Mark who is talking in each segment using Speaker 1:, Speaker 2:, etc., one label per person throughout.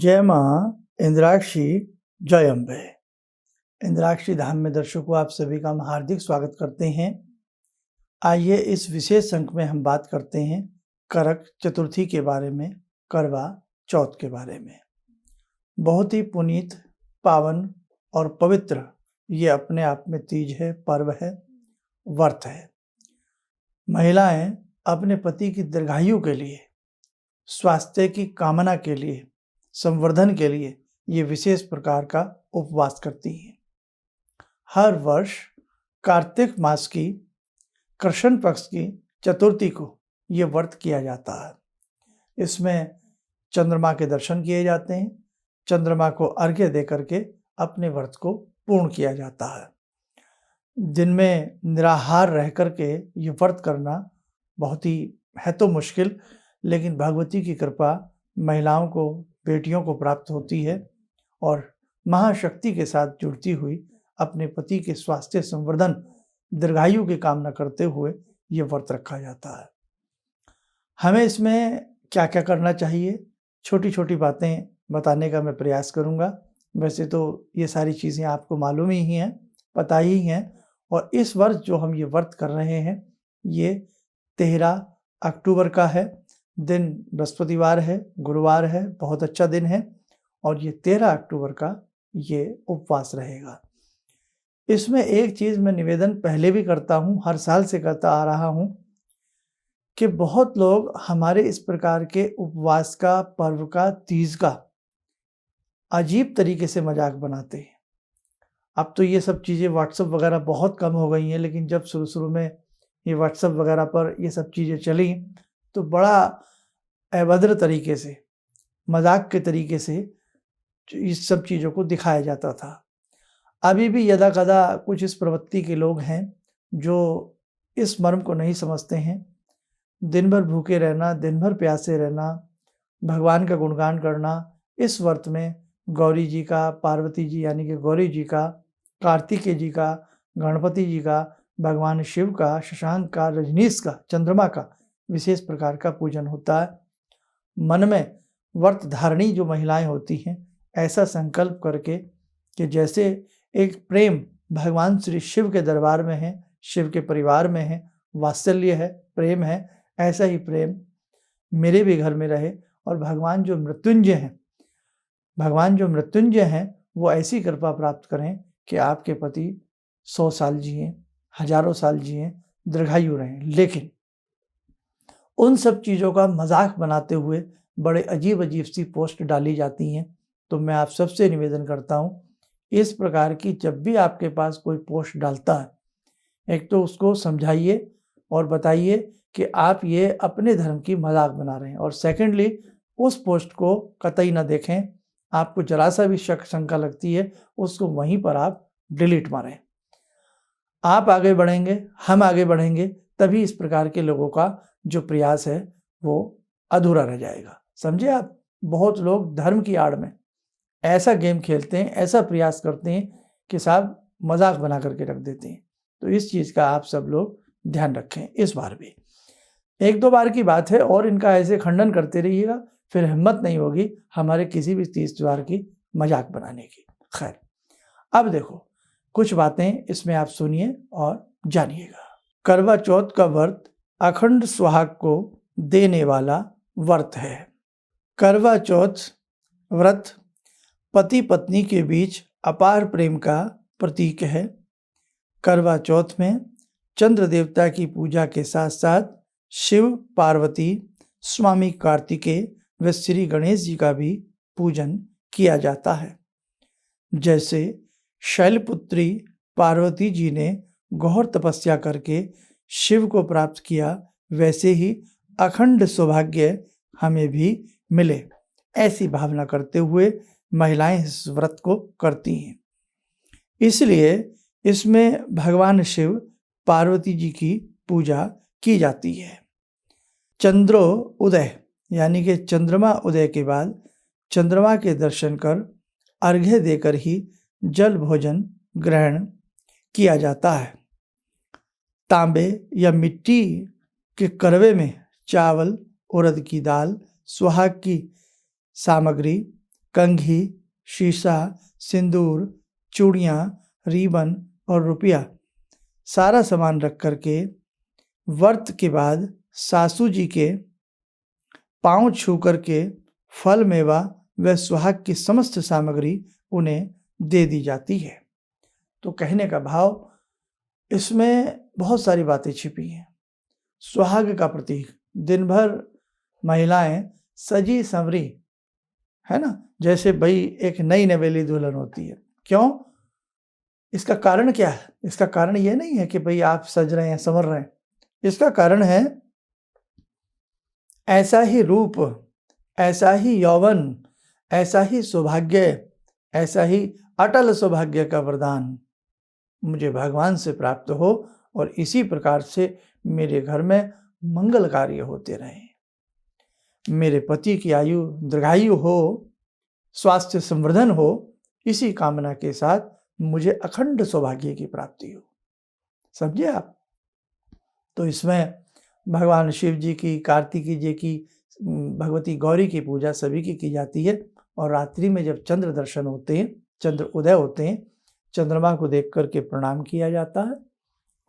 Speaker 1: जय माँ इंद्राक्षी, जय अम्बे। इंद्राक्षी धाम में दर्शकों आप सभी का हम हार्दिक स्वागत करते हैं। आइए इस विशेष अंक में हम बात करते हैं करक चतुर्थी के बारे में, करवा चौथ के बारे में। बहुत ही पुनीत, पावन और पवित्र ये अपने आप में तीज है, पर्व है, व्रत है। महिलाएं अपने पति की दीर्घायु के लिए, स्वास्थ्य की कामना के लिए, संवर्धन के लिए ये विशेष प्रकार का उपवास करती हैं। हर वर्ष कार्तिक मास की कृष्ण पक्ष की चतुर्थी को ये व्रत किया जाता है। इसमें चंद्रमा के दर्शन किए जाते हैं, चंद्रमा को अर्घ्य दे करके अपने व्रत को पूर्ण किया जाता है। दिन में निराहार रह करके ये व्रत करना बहुत ही है तो मुश्किल, लेकिन भगवती की कृपा महिलाओं को, बेटियों को प्राप्त होती है और महाशक्ति के साथ जुड़ती हुई अपने पति के स्वास्थ्य, संवर्धन, दीर्घायु की कामना करते हुए ये व्रत रखा जाता है। हमें इसमें क्या क्या करना चाहिए, छोटी छोटी बातें बताने का मैं प्रयास करूँगा। वैसे तो ये सारी चीज़ें आपको मालूम ही हैं, पता ही हैं। और इस वर्ष जो हम ये व्रत कर रहे हैं ये 13 अक्टूबर का है। दिन बृहस्पतिवार है, गुरुवार है, बहुत अच्छा दिन है और ये 13 अक्टूबर का ये उपवास रहेगा। इसमें एक चीज़ मैं निवेदन पहले भी करता हूँ, हर साल से करता आ रहा हूँ कि बहुत लोग हमारे इस प्रकार के उपवास का, पर्व का, तीज का अजीब तरीके से मजाक बनाते हैं। अब तो ये सब चीज़ें व्हाट्सएप वगैरह बहुत कम हो गई हैं, लेकिन जब शुरू में ये व्हाट्सएप वगैरह पर ये सब चीज़ें चली तो बड़ा अभद्र तरीके से, मजाक के तरीके से इस सब चीज़ों को दिखाया जाता था। अभी भी यदा-कदा कुछ इस प्रवृत्ति के लोग हैं जो इस मर्म को नहीं समझते हैं। दिन भर भूखे रहना, दिन भर प्यासे रहना, भगवान का गुणगान करना, इस व्रत में गौरी जी का, पार्वती जी यानी कि गौरी जी का, कार्तिकेय जी का, गणपति जी का, भगवान शिव का, शशांक का, रजनीश का, चंद्रमा का विशेष प्रकार का पूजन होता है। मन में व्रत धारणी जो महिलाएं होती हैं, ऐसा संकल्प करके कि जैसे एक प्रेम भगवान श्री शिव के दरबार में है, शिव के परिवार में है, वात्सल्य है, प्रेम है, ऐसा ही प्रेम मेरे भी घर में रहे और भगवान जो मृत्युंजय हैं वो ऐसी कृपा प्राप्त करें कि आपके पति 100 साल जिएं, हजारों साल जिएं, दीर्घायु रहें। लेकिन उन सब चीज़ों का मजाक बनाते हुए बड़े अजीब अजीब सी पोस्ट डाली जाती हैं। तो मैं आप सबसे निवेदन करता हूँ, इस प्रकार की जब भी आपके पास कोई पोस्ट डालता है, एक तो उसको समझाइए और बताइए कि आप ये अपने धर्म की मजाक बना रहे हैं, और सेकेंडली उस पोस्ट को कतई ना देखें। आपको जरा सा भी शक शंका लगती है, उसको वहीं पर आप डिलीट मारें। आप आगे बढ़ेंगे, हम आगे बढ़ेंगे, तभी इस प्रकार के लोगों का जो प्रयास है वो अधूरा रह जाएगा। समझे आप? बहुत लोग धर्म की आड़ में ऐसा गेम खेलते हैं, ऐसा प्रयास करते हैं कि साहब मजाक बना करके रख देते हैं। तो इस चीज़ का आप सब लोग ध्यान रखें। इस बार भी 1-2 बार की बात है और इनका ऐसे खंडन करते रहिएगा, फिर हिम्मत नहीं होगी हमारे किसी भी तीज त्योहार की मजाक बनाने की। खैर, अब देखो कुछ बातें इसमें आप सुनिए और जानिएगा। करवा चौथ का व्रत अखंड सुहाग को देने वाला व्रत है। करवा चौथ व्रत पति पत्नी के बीच अपार प्रेम का प्रतीक है। करवा चौथ में चंद्र देवता की पूजा के साथ साथ शिव, पार्वती, स्वामी कार्तिकेय व श्री गणेश जी का भी पूजन किया जाता है। जैसे शैलपुत्री पार्वती जी ने घोर तपस्या करके शिव को प्राप्त किया, वैसे ही अखंड सौभाग्य हमें भी मिले, ऐसी भावना करते हुए महिलाएं इस व्रत को करती हैं। इसलिए इसमें भगवान शिव, पार्वती जी की पूजा की जाती है। चंद्रोदय यानी कि चंद्रमा उदय के बाद चंद्रमा के दर्शन कर अर्घ्य देकर ही जल भोजन ग्रहण किया जाता है। तांबे या मिट्टी के करवे में चावल, उड़द की दाल, सुहाग की सामग्री, कंघी, शीशा, सिंदूर, चूड़ियाँ, रिबन और रुपया सारा सामान रख करके व्रत के बाद सासू जी के पांव छू करके फल मेवा व सुहाग की समस्त सामग्री उन्हें दे दी जाती है। तो कहने का भाव, इसमें बहुत सारी बातें छिपी हैं। सुहाग का प्रतीक, दिन भर महिलाएं सजी संवरी, है ना, जैसे भाई एक नई नवेली दुल्हन होती है। क्यों? इसका कारण क्या है? इसका कारण ये नहीं है कि भाई आप सज रहे हैं, संवर रहे हैं। इसका कारण है ऐसा ही रूप, ऐसा ही यौवन, ऐसा ही सौभाग्य, ऐसा ही अटल सौभाग्य का वरदान मुझे भगवान से प्राप्त हो और इसी प्रकार से मेरे घर में मंगल कार्य होते रहें, मेरे पति की आयु दीर्घायु हो, स्वास्थ्य संवर्धन हो, इसी कामना के साथ मुझे अखंड सौभाग्य की प्राप्ति हो। समझे आप? तो इसमें भगवान शिव जी की, कार्तिकी जी की, भगवती गौरी की पूजा सभी की जाती है। और रात्रि में जब चंद्र दर्शन होते हैं, चंद्र उदय होते हैं, चंद्रमा को देख करके प्रणाम किया जाता है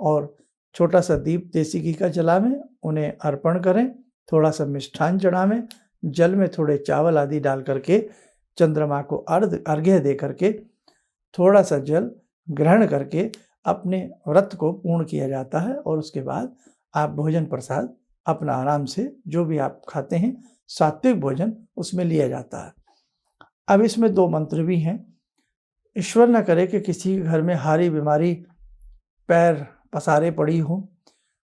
Speaker 1: और छोटा सा दीप देसी घी का जलावें, उन्हें अर्पण करें, थोड़ा सा मिष्ठान चढ़ावें, जल में थोड़े चावल आदि डाल करके चंद्रमा को अर्घ्य दे करके थोड़ा सा जल ग्रहण करके अपने व्रत को पूर्ण किया जाता है। और उसके बाद आप भोजन प्रसाद अपना आराम से जो भी आप खाते हैं, सात्विक भोजन उसमें लिया जाता है। अब इसमें 2 मंत्र भी हैं। ईश्वर न करे कि किसी के घर में हारी बीमारी, पैर पसारे पड़ी हो,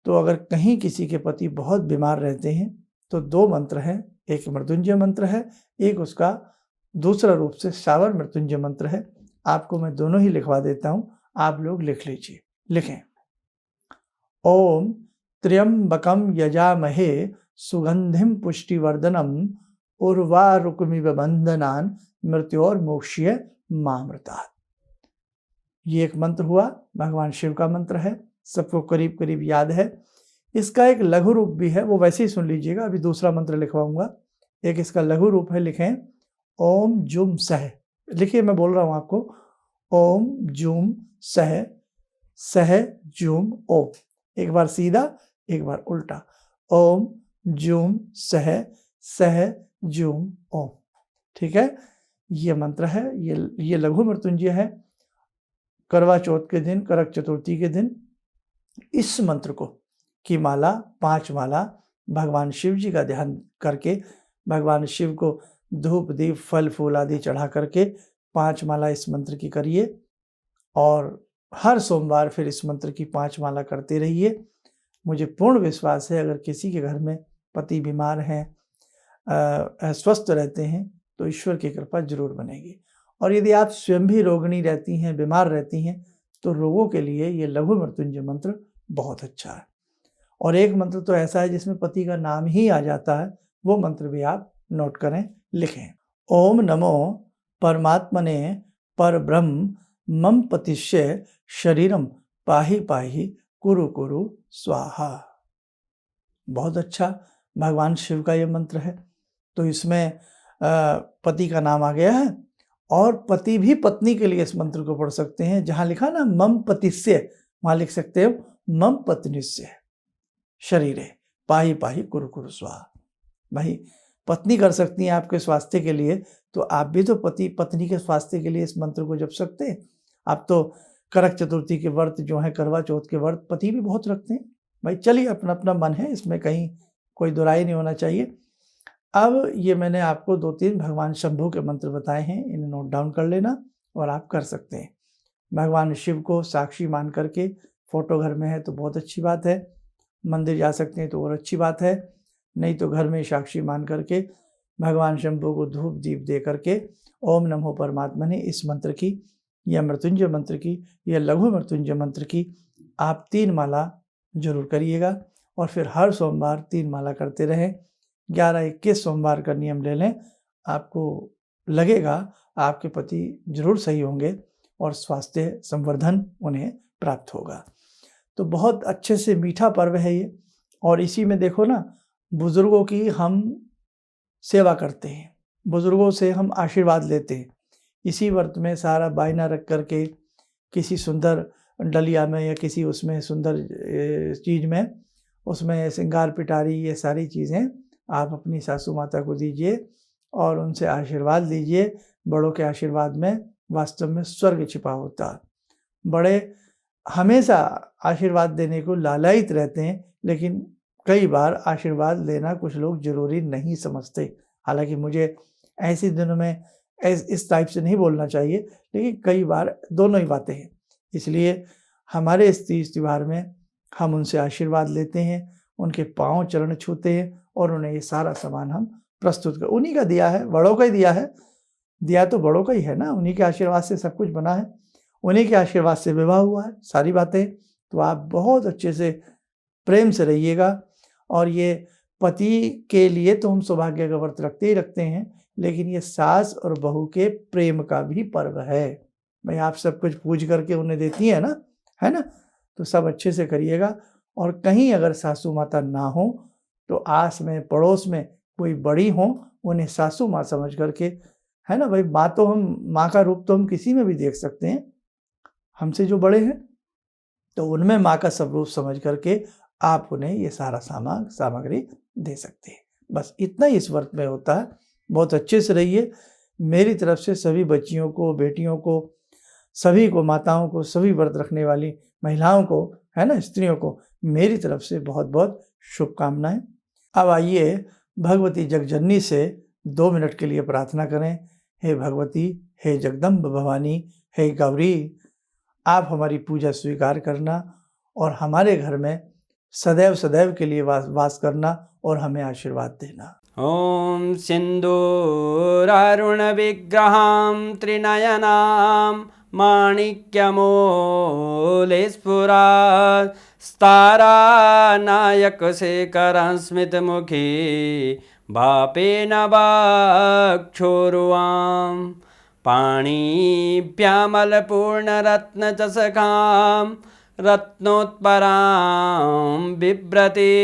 Speaker 1: तो अगर कहीं किसी के पति बहुत बीमार रहते हैं तो 2 मंत्र हैं। एक मृत्युंजय मंत्र है, एक उसका दूसरा रूप से शावर मृत्युंजय मंत्र है। आपको मैं दोनों ही लिखवा देता हूँ, आप लोग लिख लीजिए। लिखें। ओम त्र्यंबकम यजामहे सुगंधिम पुष्टिवर्धनम उर्वारुकमिव बंधनान मृत्योर्मोक्ष्य मामृतात्। ये एक मंत्र हुआ, भगवान शिव का मंत्र है, सबको करीब करीब याद है। इसका एक लघु रूप भी है, वो वैसे ही सुन लीजिएगा। अभी दूसरा मंत्र लिखवाऊंगा। एक इसका लघु रूप है, लिखें ओम जुम सह। लिखिए, मैं बोल रहा हूं आपको। ओम जुम सह, सह जुम ओम। एक बार सीधा, एक बार उल्टा। ओम जुम सह, सह जुम ओम। ठीक है, ये मंत्र है। ये लघु मृत्युंजय है। करवा चौथ के दिन, करक चतुर्थी के दिन इस मंत्र को की माला, 5 माला भगवान शिव जी का ध्यान करके, भगवान शिव को धूप दीप फल फूल आदि चढ़ा करके 5 माला इस मंत्र की करिए। और हर सोमवार फिर इस मंत्र की 5 माला करते रहिए। मुझे पूर्ण विश्वास है, अगर किसी के घर में पति बीमार हैं, अस्वस्थ रहते हैं, तो ईश्वर की कृपा जरूर बनेगी। और यदि आप स्वयं भी रोगिणी रहती हैं, बीमार रहती हैं, तो रोगों के लिए ये लघु मृत्युंजय मंत्र बहुत अच्छा है। और एक मंत्र तो ऐसा है जिसमें पति का नाम ही आ जाता है, वो मंत्र भी आप नोट करें, लिखें। ओम नमो परमात्मने परब्रह्म मम पतिश्य शरीरम पाहि पाहि कुरु कुरु स्वाहा। बहुत अच्छा, भगवान शिव का ये मंत्र है। तो इसमें पति का नाम आ गया है। और पति भी पत्नी के लिए इस मंत्र को पढ़ सकते हैं। जहां लिखा ना मम पतिस्य, वहां लिख सकते हो मम पत्निस्य शरीरे पाहि पाहि कुरु कुरु स्वाहा। भाई, पत्नी कर सकती हैं आपके स्वास्थ्य के लिए, तो आप भी तो पति पत्नी के स्वास्थ्य के लिए इस मंत्र को जप सकते हैं। आप तो करक चतुर्थी के व्रत जो है, करवा चौथ के व्रत पति भी बहुत रखते हैं। भाई चलिए, अपना अपना मन है, इसमें कहीं कोई दुराई नहीं होना चाहिए। अब ये मैंने आपको 2-3 भगवान शंभू के मंत्र बताए हैं, इन्हें नोट डाउन कर लेना और आप कर सकते हैं। भगवान शिव को साक्षी मान करके, फोटो घर में है तो बहुत अच्छी बात है, मंदिर जा सकते हैं तो और अच्छी बात है, नहीं तो घर में साक्षी मान करके भगवान शंभू को धूप दीप दे करके ओम नमो परमात्मने इस मंत्र की, या मृत्युंजय मंत्र की, या लघु मृत्युंजय मंत्र की आप 3 माला जरूर करिएगा। और फिर हर सोमवार 3 माला करते रहें। 11-21 सोमवार का नियम ले लें, आपको लगेगा आपके पति जरूर सही होंगे और स्वास्थ्य संवर्धन उन्हें प्राप्त होगा। तो बहुत अच्छे से मीठा पर्व है ये। और इसी में देखो ना, बुजुर्गों की हम सेवा करते हैं, बुजुर्गों से हम आशीर्वाद लेते हैं। इसी व्रत में सारा बायना रख करके किसी सुंदर डलिया में या किसी उसमें सुंदर चीज़ में उसमें श्रृंगार पिटारी ये सारी चीज़ें आप अपनी सासू माता को दीजिए और उनसे आशीर्वाद लीजिए। बड़ों के आशीर्वाद में वास्तव में स्वर्ग छिपा होता है। बड़े हमेशा आशीर्वाद देने को लालायित रहते हैं, लेकिन कई बार आशीर्वाद लेना कुछ लोग ज़रूरी नहीं समझते। हालांकि मुझे ऐसे दिनों में इस टाइप से नहीं बोलना चाहिए, लेकिन कई बार दोनों ही बातें हैं। इसलिए हमारे इस तीज त्यौहार में हम उनसे आशीर्वाद लेते हैं, उनके पाँव चरण छूते हैं और उन्हें ये सारा सामान हम प्रस्तुत कर, उन्हीं का दिया है, बड़ों का ही दिया है। दिया तो बड़ों का ही है ना, उन्हीं के आशीर्वाद से सब कुछ बना है, उन्हीं के आशीर्वाद से विवाह हुआ है सारी बातें। तो आप बहुत अच्छे से प्रेम से रहिएगा। और ये पति के लिए तो हम सौभाग्य का व्रत रखते ही रखते हैं, लेकिन ये सास और बहू के प्रेम का भी पर्व है। भाई आप सब कुछ पूज करके उन्हें देती हैं ना, है ना, तो सब अच्छे से करिएगा। और कहीं अगर सासू माता ना हो तो आस में पड़ोस में कोई बड़ी हो, उन्हें सासू माँ समझ करके, है ना भाई, माँ तो हम, माँ का रूप तो हम किसी में भी देख सकते हैं, हमसे जो बड़े हैं तो उनमें माँ का सब रूप समझ करके आप उन्हें ये सारा सामग्री दे सकते हैं। बस इतना ही इस व्रत में होता है। बहुत अच्छे से रहिए। मेरी तरफ से सभी बच्चियों को, बेटियों को, सभी को, माताओं को, सभी व्रत रखने वाली महिलाओं को, है ना, स्त्रियों को मेरी तरफ से बहुत बहुत शुभकामनाएं। अब आइए भगवती जगजननी से 2 मिनट के लिए प्रार्थना करें। हे भगवती, हे जगदम्ब भवानी, हे गौरी, आप हमारी पूजा स्वीकार करना और हमारे घर में सदैव सदैव के लिए वास करना और हमें आशीर्वाद देना।
Speaker 2: ओम सिंदूरारुण विग्रहां त्रिनयनां माणिक्यमूले स्फुरात् स्तारानायकशेखरं स्मितमुखी बापेन वक्षोरुवां पाणिभ्यामलपूर्णरत्नचषकां रत्नोत्परां बिभ्रति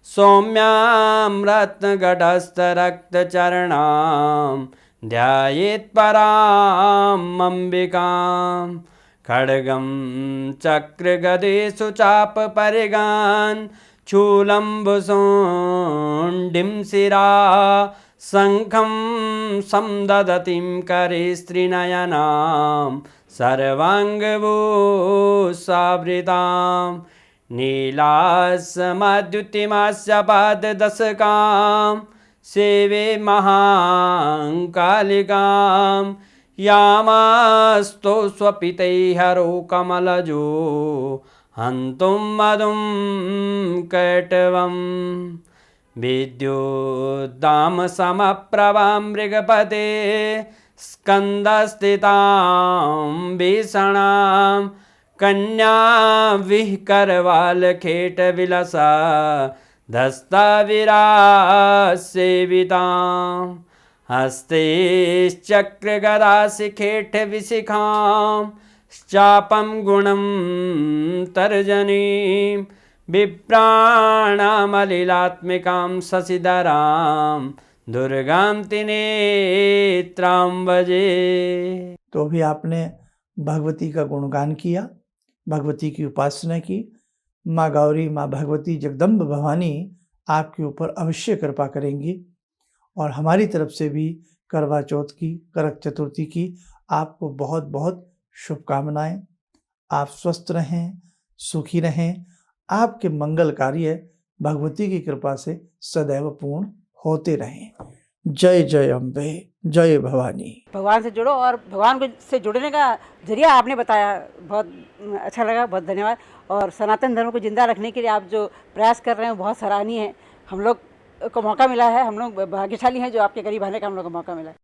Speaker 2: सौम्यां रत्नगटस्थरक्तचरणां ध्यायेत् पराम् अम्बिकां खड्गं चक्रगदेषु चापपरिगान् शूलम्बुशुण्डिं शिरा शङ्खं समदधतीं करे स्त्रीनयनां सर्वाङ्गभूषावृतां नीलासमद्युतिमास्य पाददशकां सेवे महाकालिकां यामास्तो स्वपितैहरो कमलजो हन्तुं मधुं कैटवं विद्युद्दामसमप्रभां मृगपते स्कन्दस्थितां भीषणां कन्या विहकरवालखेटविलसा धस्ताविरासेवितां हस्तैश्चक्रगदाशिखेटविशिखां चापं गुणं तर्जनीं विप्राणामलिलात्मिकां शशिधरां दुर्गां त्रिनेत्रां भजे।
Speaker 1: तो भी आपने भगवती का गुणगान किया, भगवती की उपासना की। माँ गौरी, माँ भगवती जगदम्ब भवानी आपके ऊपर अवश्य कृपा करेंगी। और हमारी तरफ से भी करवा चौथ की, करक चतुर्थी की आपको बहुत बहुत शुभकामनाएं। आप स्वस्थ रहें, सुखी रहें, आपके मंगल कार्य भगवती की कृपा से सदैव पूर्ण होते रहें। जय जय अम्बे, जय भवानी।
Speaker 3: भगवान से जुड़ो और भगवान से जुड़ने का जरिया आपने बताया, बहुत अच्छा लगा, बहुत धन्यवाद। और सनातन धर्म को जिंदा रखने के लिए आप जो प्रयास कर रहे हैं वो बहुत सराहनीय है। हम लोग को मौका मिला है, हम लोग भाग्यशाली हैं जो आपके करीब आने का हम लोग को मौका मिला है।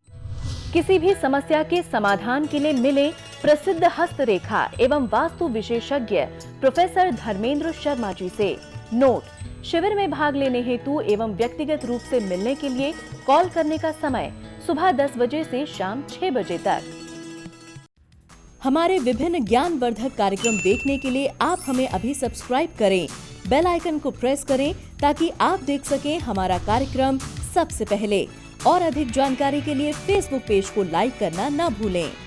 Speaker 4: किसी भी समस्या के समाधान के लिए मिले प्रसिद्ध हस्तरेखा एवं वास्तु विशेषज्ञ प्रोफेसर धर्मेंद्र शर्मा जी से। नोट: शिविर में भाग लेने हेतु एवं व्यक्तिगत रूप से मिलने के लिए कॉल करने का समय सुबह 10 बजे से शाम 6 बजे तक। हमारे विभिन्न ज्ञानवर्धक कार्यक्रम देखने के लिए आप हमें अभी सब्सक्राइब करें, बेल आइकन को प्रेस करें ताकि आप देख सकें हमारा कार्यक्रम सबसे पहले।
Speaker 5: और अधिक जानकारी के लिए फेसबुक पेज को लाइक करना न भूलें।